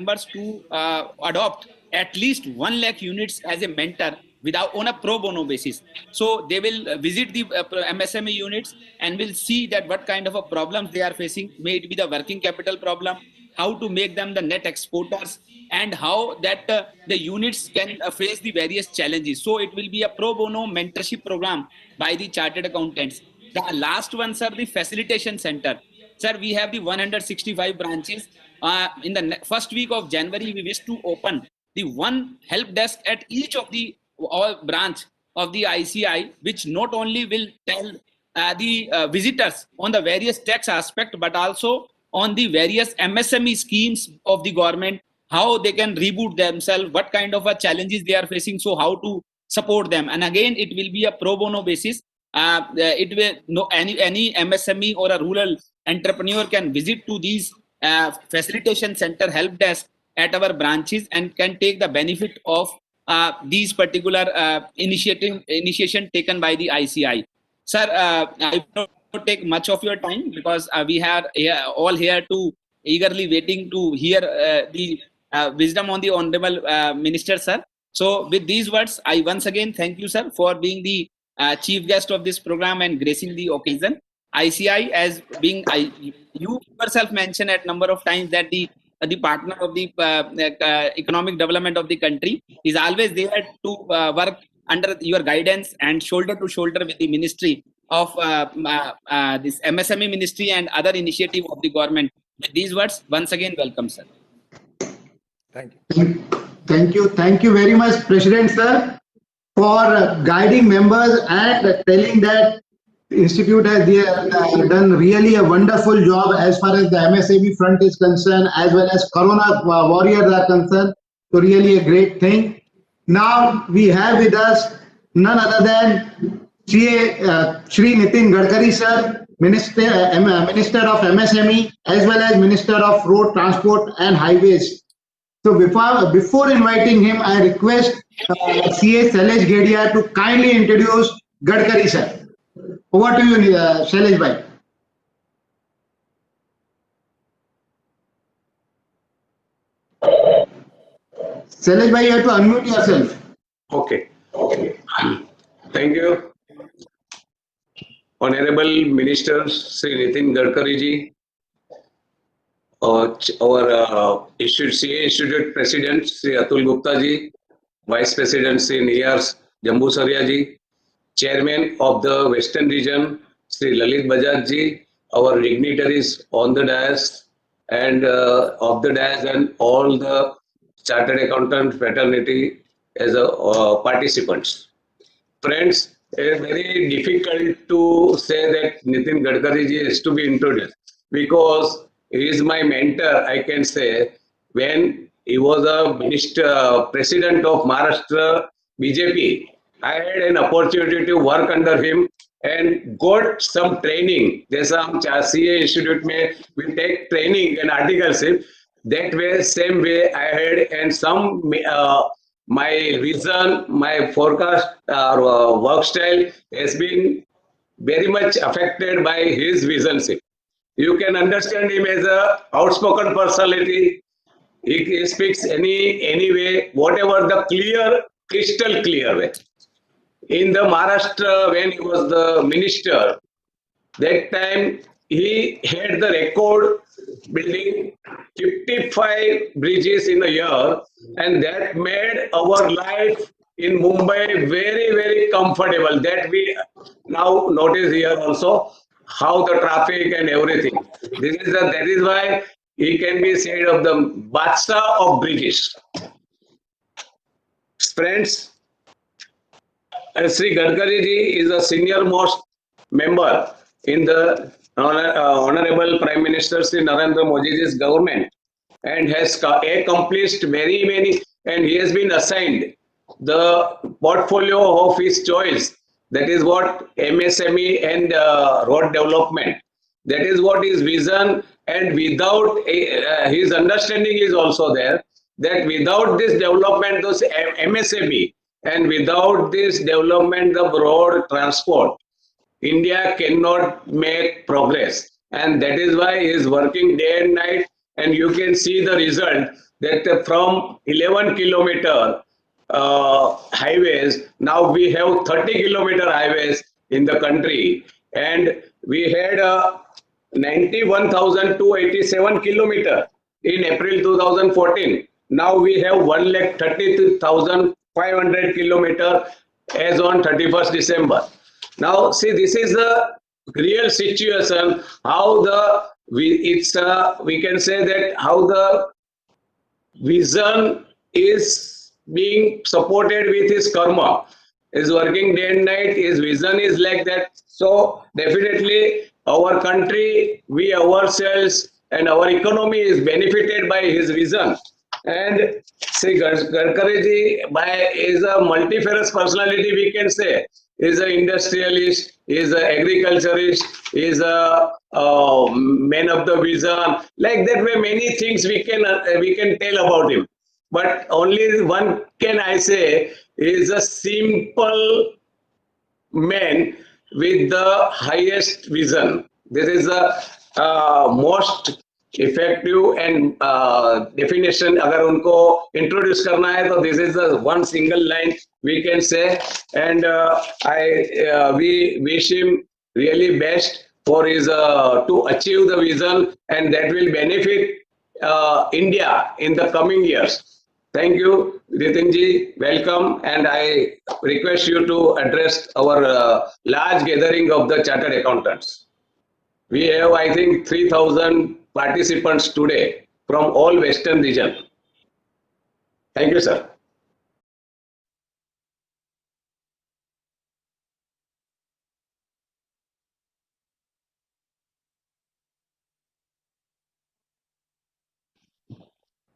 members to adopt at least 1 lakh units as a mentor without on a pro bono basis. So they will visit the MSME units and will see that what kind of a problems they are facing, may it be the working capital problem, how to make them the net exporters, and how that the units can face the various challenges. So it will be a pro bono mentorship program by the chartered accountants. The last one, sir, the facilitation center. Sir, we have the 165 branches. In the first week of January, we wish to open the one help desk at each of the all branch of the ICI, which not only will tell the visitors on the various tax aspect, but also on the various MSME schemes of the government, how they can reboot themselves, what kind of challenges they are facing, so how to support them. And again, it will be a pro bono basis. It will no any MSME or a rural entrepreneur can visit to these facilitation center help desk at our branches and can take the benefit of these particular initiation taken by the ICI. Sir, I will not take much of your time because we are all here to eagerly waiting to hear the wisdom on the honorable minister, sir. So with these words, I once again thank you, sir, for being the chief guest of this program and gracing the occasion. ICI as being, you yourself mentioned at number of times that the partner of the economic development of the country is always there to work under your guidance and shoulder to shoulder with the ministry of this MSME ministry and other initiative of the government. With these words, once again, welcome, sir. Thank you. Thank you very much, President sir, for guiding members and telling that the Institute has done really a wonderful job as far as the MSME front is concerned, as well as Corona warriors are concerned. So really a great thing. Now we have with us none other than Shri Nitin Gadkari sir, Minister of MSME, as well as Minister of Road Transport and Highways. So before inviting him, I request CA Shailesh Gedia to kindly introduce Gadkari sir. Over to you, Shailesh bhai. Shailesh bhai, you have to unmute yourself. Okay. Thank you. Honorable Minister Sri Nitin Gadkari ji, our CA Institute President Sri Atul Gupta ji, Vice President Sri Niyar Jambusaria ji, Chairman of the Western Region Sri Lalit Bajaj ji, our dignitaries on the dais and of the dais, and all the Chartered Accountant fraternity as participants. Friends, it is very difficult to say that Nitin Gadkari ji is to be introduced because he is my mentor, I can say. When he was a minister, president of Maharashtra BJP, I had an opportunity to work under him and got some training. जैसा हम CA Institute में we take training and articleship. That way, same way I had, and some my vision, my forecast work style has been very much affected by his visionship. You can understand him as a outspoken personality. He speaks any way, whatever the clear, crystal clear way. In the Maharashtra, when he was the minister, that time he had the record building 55 bridges in a year, and that made our life in Mumbai very, very comfortable. That we now notice here also, how the traffic and everything. That is why he can be said of the Badshah of bridges. Friends, Sri Gadkari ji is a senior most member in the Honorable Prime Minister Sri Narendra Modi ji's government, and has accomplished very many, and he has been assigned the portfolio of his choice. That is what MSME and road development. That is what his vision, and without his understanding is also there, that without this development, those MSME, and without this development of road transport, India cannot make progress. And that is why he is working day and night, and you can see the result that from 11 kilometer highways, now we have 30 kilometer highways in the country, and we had 91,287 kilometer in April 2014. Now we have 1,32,500 kilometer as on 31st December. Now see, this is the real situation. How we can say that how the vision is being supported with his karma, is working day and night, his vision is like that. So definitely our country, we ourselves and our economy is benefited by his vision. And see, Gadkari ji is a multifarious personality, we can say. Is an industrialist, is an agriculturist, is a man of the vision. Like that way, many things we can tell about him. But only one can I say is a simple man with the highest vision. This is the most effective and definition. अगर उनको introduce करना है तो this is the one single line we can say. And we wish him really best for his to achieve the vision, and that will benefit India in the coming years. Thank you, Nitin ji. Welcome, and I request you to address our large gathering of the chartered accountants. We have, I think, 3,000 participants today from all Western region. Thank you, sir.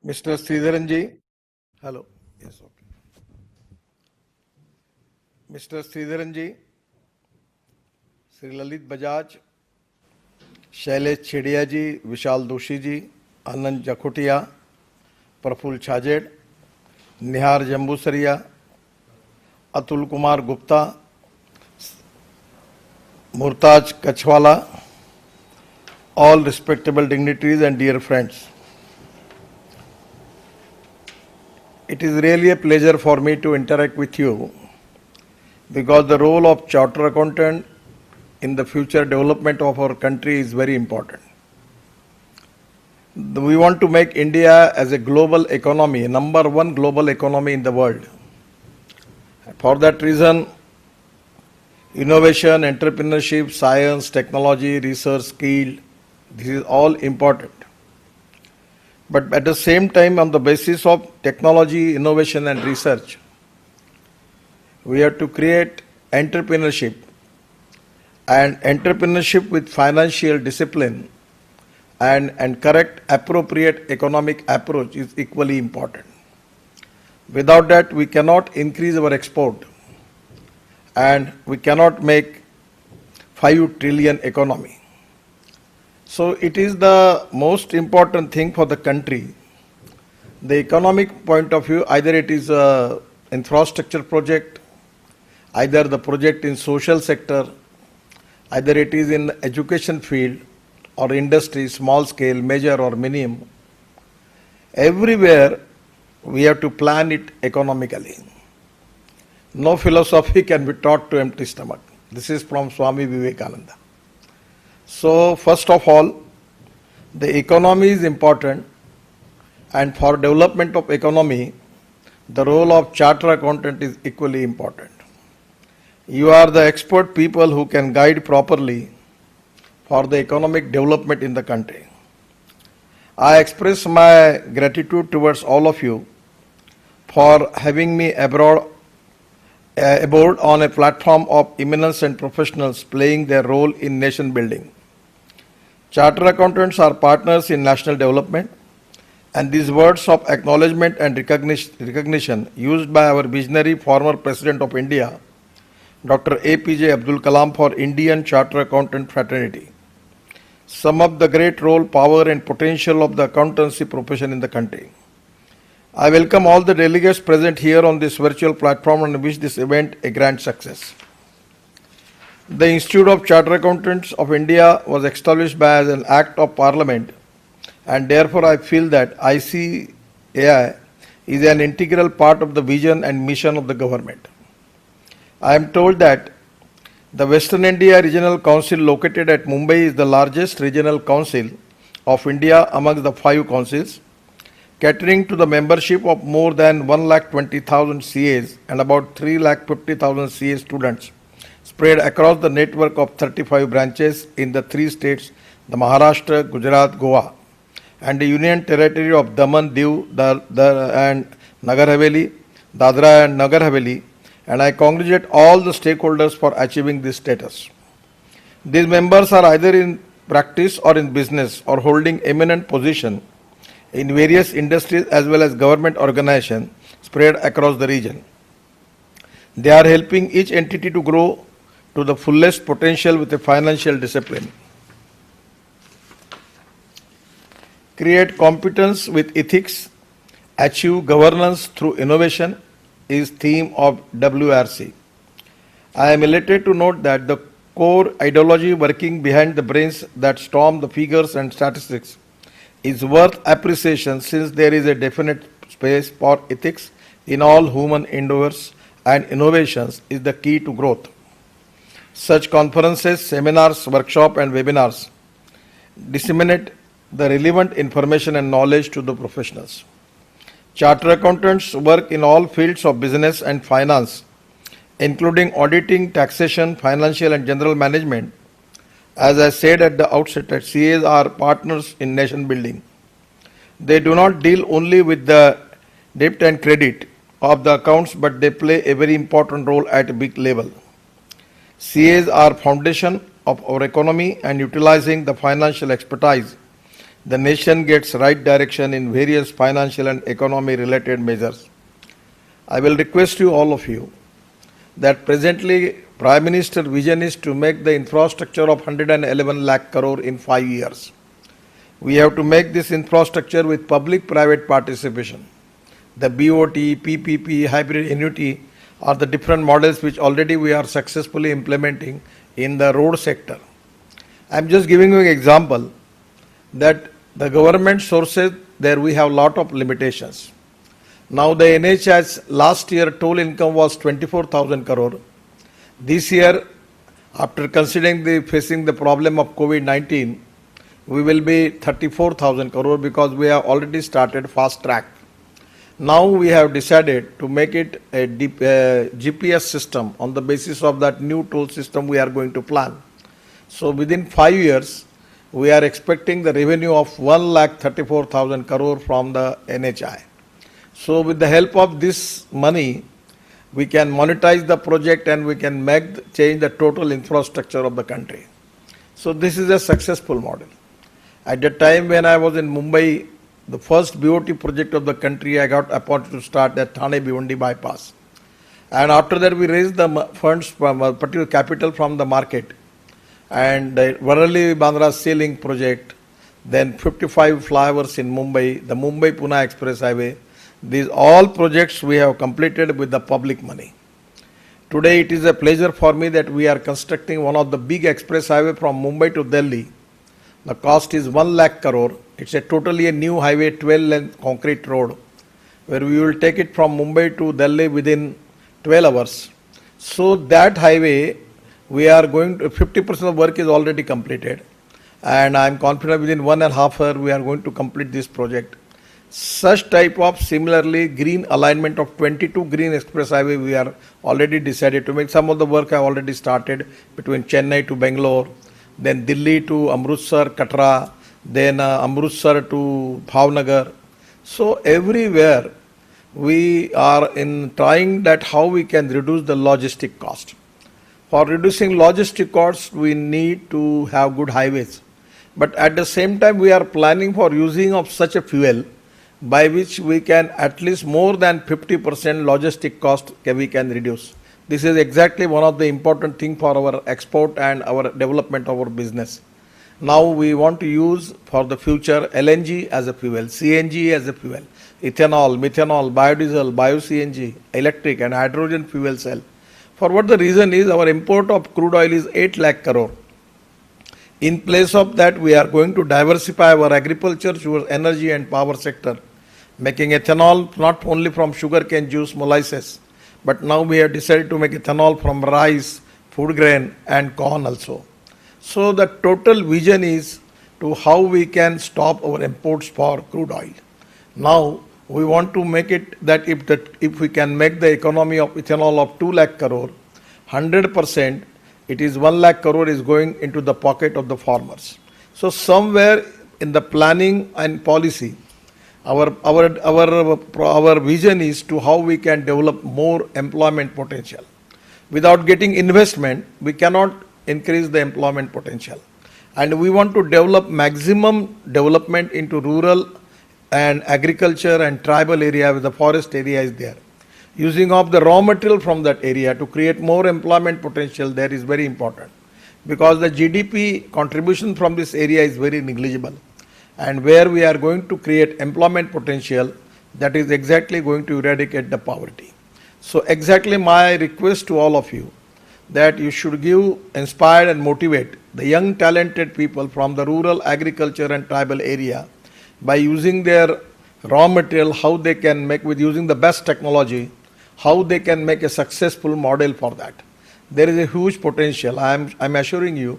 Mr. Sridharan ji. Hello. Yes, okay. Mr. Sridharan ji, Sri Lalit Bajaj, Shailesh Chedia ji, Vishal Doshi ji, Anand Jakhotia, Praful Chhajed, Nihar Jambusaria, Atul Kumar Gupta, Murtaj Kachwala, all respectable dignitaries and dear friends. It is really a pleasure for me to interact with you, because the role of chartered accountant in the future development of our country is very important. We want to make India as a global economy, number one global economy in the world. For that reason, innovation, entrepreneurship, science, technology, research, skill, this is all important. But at the same time, on the basis of technology, innovation and research, we have to create entrepreneurship, and entrepreneurship with financial discipline and correct appropriate economic approach is equally important. Without that, we cannot increase our export and we cannot make 5 trillion economy. So it is the most important thing for the country. The economic point of view, either it is a infrastructure project, either the project in social sector, either it is in education field or industry, small scale, major or minimum. Everywhere we have to plan it economically. No philosophy can be taught to empty stomach. This is from Swami Vivekananda. So first of all, the economy is important, and for development of economy, the role of chartered accountant is equally important. You are the expert people who can guide properly for the economic development in the country. I express my gratitude towards all of you for having me aboard on a platform of eminence and professionals playing their role in nation building. Chartered accountants are partners in national development, and these words of acknowledgement and recognition used by our visionary former President of India, Dr. APJ Abdul Kalam, for Indian Chartered Accountant Fraternity sum up the great role, power and potential of the accountancy profession in the country. I welcome all the delegates present here on this virtual platform and wish this event a grand success. The Institute of Chartered Accountants of India was established by an Act of Parliament and therefore I feel that ICAI is an integral part of the vision and mission of the government. I am told that the Western India Regional Council located at Mumbai is the largest regional council of India amongst the 5 councils, catering to the membership of more than 1,20,000 CAs and about 3,50,000 CA students spread across the network of 35 branches in the 3 states, the Maharashtra, Gujarat, Goa, and the Union Territory of Daman, Diu, and Nagar Haveli, Dadra and Nagar Haveli, and I congratulate all the stakeholders for achieving this status. These members are either in practice or in business or holding eminent position in various industries as well as government organizations spread across the region. They are helping each entity to grow to the fullest potential with a financial discipline. Create competence with ethics, achieve governance through innovation is theme of WRC. I am elated to note that the core ideology working behind the brains that storm the figures and statistics is worth appreciation, since there is a definite space for ethics in all human endeavors, and innovations is the key to growth. Such conferences, seminars, workshops and webinars disseminate the relevant information and knowledge to the professionals. Chartered accountants work in all fields of business and finance, including auditing, taxation, financial and general management. As I said at the outset, that CAs are partners in nation building. They do not deal only with the debit and credit of the accounts, but they play a very important role at a big level. CAs are foundation of our economy, and utilizing the financial expertise, the nation gets right direction in various financial and economy related measures. I will request you, all of you, that presently Prime Minister vision is to make the infrastructure of 111 lakh crore in 5 years. We have to make this infrastructure with public-private participation. The BOT, PPP, hybrid annuity are the different models which already we are successfully implementing in the road sector. I am just giving you an example that the government sources, there we have lot of limitations. Now the NHS last year total income was 24,000 crore. This year, after considering facing the problem of COVID-19, we will be 34,000 crore because we have already started fast track. Now we have decided to make it a GPS system. On the basis of that new toll system we are going to plan. So within 5 years, we are expecting the revenue of 1,34,000 crore from the NHI. So with the help of this money, we can monetize the project and we can change the total infrastructure of the country. So this is a successful model. At the time when I was in Mumbai, the first BOT project of the country, I got appointed to start at Thane Bhiwandi bypass. And after that we raised the funds from particular capital from the market. And the Worli-Bandra Sea Link project, then 55 flyovers in Mumbai, the Mumbai-Pune Express Highway. These all projects we have completed with the public money. Today it is a pleasure for me that we are constructing one of the big express highway from Mumbai to Delhi. The cost is 1 lakh crore. It's a totally a new highway, 12-lane concrete road, where we will take it from Mumbai to Delhi within 12 hours. So that highway, we are going to, 50% of work is already completed. And I am confident within 1.5 years we are going to complete this project. Such type of similarly green alignment of 22 green express highway we are already decided to make. Some of the work I already started between Chennai to Bangalore, then Delhi to Amritsar, Katra, then Amritsar to Bhavnagar. So everywhere we are in trying that how we can reduce the logistic cost. For reducing logistic costs, we need to have good highways. But at the same time, we are planning for using of such a fuel by which we can at least more than 50% logistic cost we can reduce. This is exactly one of the important things for our export and our development of our business. Now we want to use for the future LNG as a fuel, CNG as a fuel, ethanol, methanol, biodiesel, bio-CNG, electric and hydrogen fuel cell. For what the reason is, our import of crude oil is 8 lakh crore. In place of that, we are going to diversify our agriculture towards energy and power sector, making ethanol not only from sugarcane juice, molasses, but now we have decided to make ethanol from rice, food grain and corn also. So the total vision is to how we can stop our imports for crude oil. Now we want to make it that if we can make the economy of ethanol of 2 lakh crore, 100%, it is 1 lakh crore is going into the pocket of the farmers. So somewhere in the planning and policy, our vision is to how we can develop more employment potential. Without getting investment, we cannot increase the employment potential. And we want to develop maximum development into rural and agriculture and tribal area where the forest area is there. Using of the raw material from that area to create more employment potential there is very important, because the GDP contribution from this area is very negligible. And where we are going to create employment potential, that is exactly going to eradicate the poverty. So exactly my request to all of you, that you should give, inspire and motivate the young talented people from the rural agriculture and tribal area by using their raw material, how they can make with using the best technology, how they can make a successful model for that. There is a huge potential. I'm assuring you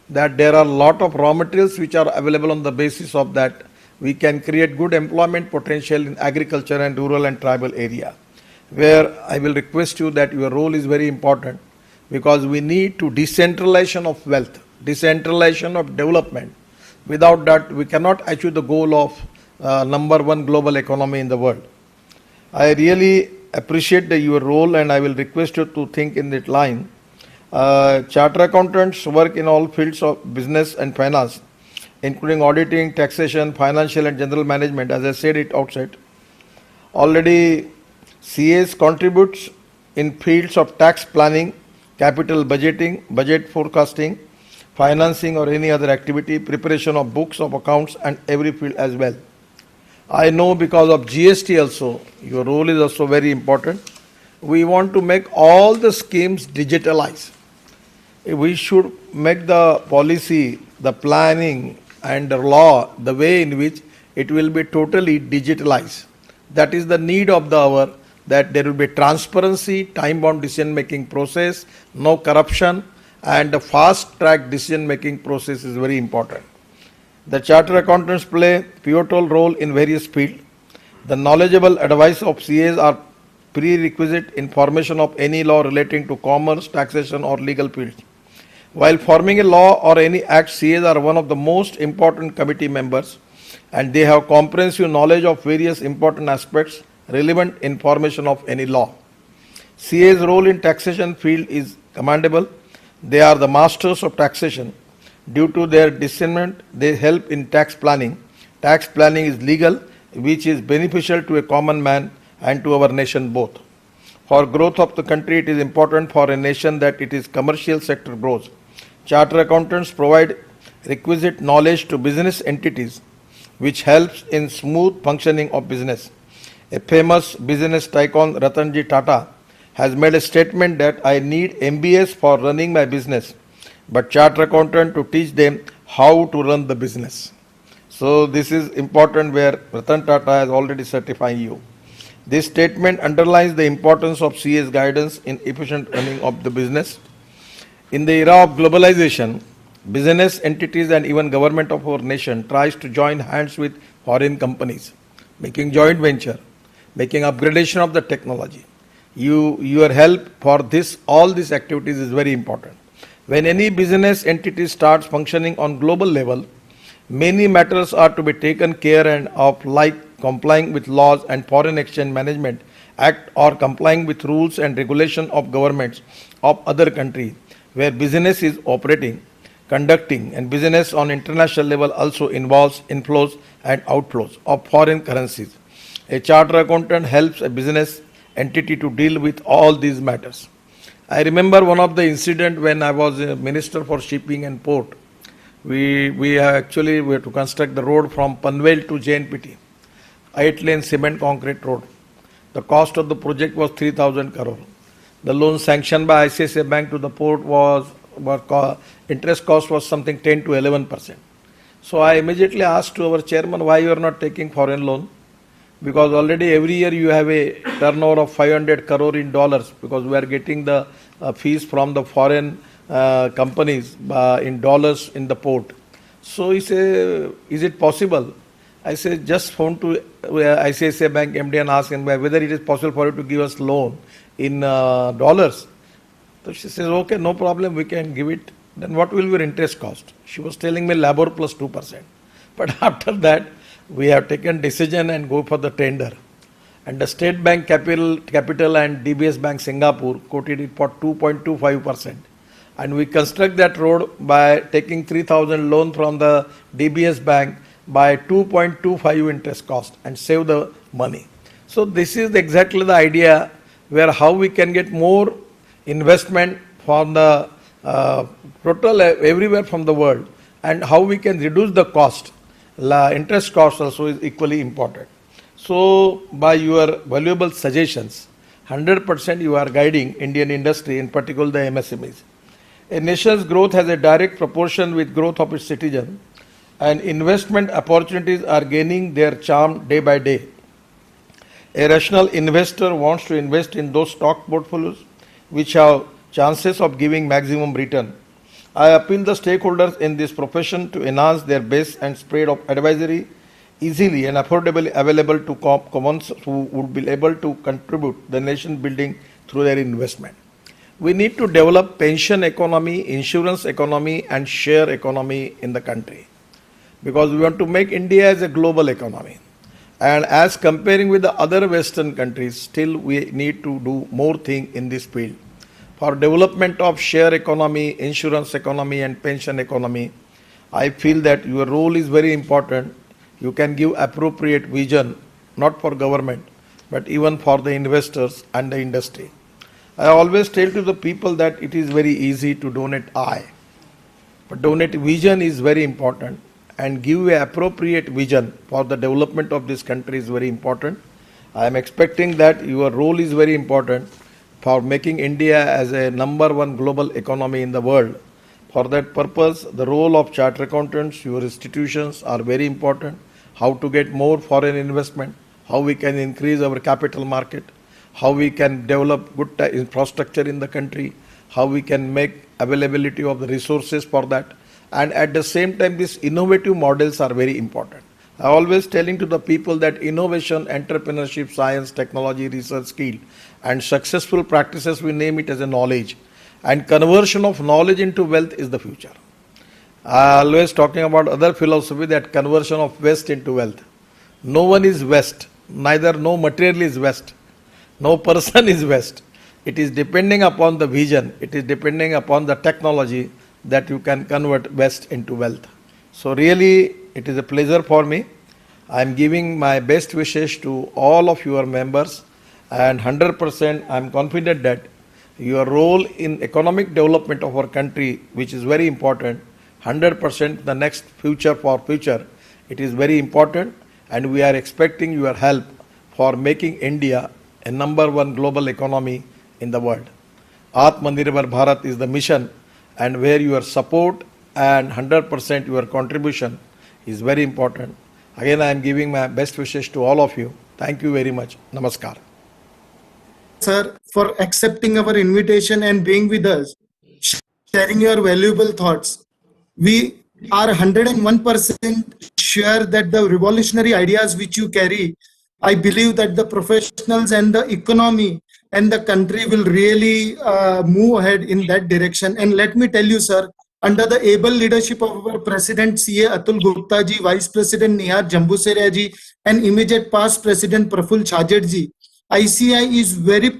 that there are a lot of raw materials which are available. On the basis of that, we can create good employment potential in agriculture and rural and tribal area, where I will request you that your role is very important, because we need to decentralization of wealth, decentralization of development. Without that, we cannot achieve the goal of #1 global economy in the world. I really appreciate your role, and I will request you to think in that line. Chartered accountants work in all fields of business and finance, including auditing, taxation, financial and general management, as I said it outside. Already CAs contributes in fields of tax planning, capital budgeting, budget forecasting, financing or any other activity, preparation of books of accounts and every field as well. I know because of GST also, your role is also very important. We want to make all the schemes digitalized. We should make the policy, the planning and the law, the way in which it will be totally digitalized. That is the need of the hour, that there will be transparency, time-bound decision-making process, no corruption, and the fast-track decision-making process is very important. The chartered accountants play pivotal role in various fields. The knowledgeable advice of CAs are prerequisite in formation of any law relating to commerce, taxation or legal fields. While forming a law or any act, CAs are one of the most important committee members, and they have comprehensive knowledge of various important aspects relevant in formation of any law. CA's role in taxation field is commendable. They are the masters of taxation. Due to their discernment, they help in tax planning. Tax planning is legal, which is beneficial to a common man and to our nation both. For growth of the country, it is important for a nation that its commercial sector grows. Chartered accountants provide requisite knowledge to business entities, which helps in smooth functioning of business. A famous business tycoon, Ratanji Tata, has made a statement that I need MBAs for running my business, but chartered accountant to teach them how to run the business. So this is important, where Ratan Tata has already certified you. This statement underlines the importance of CA's guidance in efficient running of the business. In the era of globalization, business entities and even government of our nation tries to join hands with foreign companies, making joint venture, making upgradation of the technology. Your help for this, all these activities is very important. When any business entity starts functioning on global level, many matters are to be taken care of, like complying with laws and Foreign Exchange Management Act, or complying with rules and regulation of governments of other countries where business is operating, conducting, and business on international level also involves inflows and outflows of foreign currencies. A chartered accountant helps a business entity to deal with all these matters. I remember one of the incident when I was a Minister for Shipping and Port. We had to construct the road from Panvel to JNPT, 8-lane cement concrete road. The cost of the project was 3,000 crore. The loan sanctioned by ICICI Bank to the port was interest cost was something 10 to 11%. So I immediately asked to our chairman, why you are not taking foreign loan? Because already every year you have a turnover of 500 crore in dollars, because we are getting the fees from the foreign companies in dollars in the port. So he said, is it possible? I said, just phone to ICICI Bank MD and ask him whether it is possible for you to give us loan in dollars. So she says, okay, no problem, we can give it. Then what will be your interest cost? She was telling me LIBOR plus 2%. But after that, we have taken decision and go for the tender. And the State Bank Capital and DBS Bank Singapore quoted it for 2.25%. And we construct that road by taking 3,000 loan from the DBS Bank by 2.25 interest cost and save the money. So this is exactly the idea where how we can get more investment from the total everywhere from the world, and how we can reduce the cost. Interest cost also is equally important. So by your valuable suggestions, 100% you are guiding Indian industry, in particular the MSMEs. A nation's growth has a direct proportion with growth of its citizens, and investment opportunities are gaining their charm day by day. A rational investor wants to invest in those stock portfolios which have chances of giving maximum return. I appeal the stakeholders in this profession to enhance their base and spread of advisory easily and affordably available to commons who would be able to contribute the nation building through their investment. We need to develop pension economy, insurance economy and share economy in the country, because we want to make India as a global economy. And as comparing with the other Western countries, still we need to do more thing in this field. For development of share economy, insurance economy and pension economy, I feel that your role is very important. You can give appropriate vision, not for government, but even for the investors and the industry. I always tell to the people that it is very easy to donate but donate vision is very important, and give a appropriate vision for the development of this country is very important. I am expecting that your role is very important for making India as a #1 global economy in the world. For that purpose, the role of chartered accountants, your institutions are very important. How to get more foreign investment, how we can increase our capital market, how we can develop good infrastructure in the country, how we can make availability of the resources for that. And at the same time, these innovative models are very important. I always telling to the people that innovation, entrepreneurship, science, technology, research, skill, and successful practices, we name it as a knowledge. And conversion of knowledge into wealth is the future. I always talking about other philosophy, that conversion of waste into wealth. No one is waste, neither no material is waste, no person is waste. It is depending upon the vision, it is depending upon the technology that you can convert waste into wealth. So really, it is a pleasure for me. I am giving my best wishes to all of your members, and 100% I am confident that your role in economic development of our country, which is very important, 100% the next future for future, it is very important, and we are expecting your help for making India a #1 global economy in the world. Atmanirbhar Bharat is the mission, and where your support and 100% your contribution is very important. Again, I am giving my best wishes to all of you. Thank you very much. Namaskar. Sir, for accepting our invitation and being with us, sharing your valuable thoughts. We are 101% sure that the revolutionary ideas which you carry, I believe that the professionals and the economy and the country will really move ahead in that direction. And let me tell you, sir, under the able leadership of our President CA Atul Gupta ji, Vice President Niyar Jambuseria ji, and immediate past President Praful Chhajer ji, ICI is very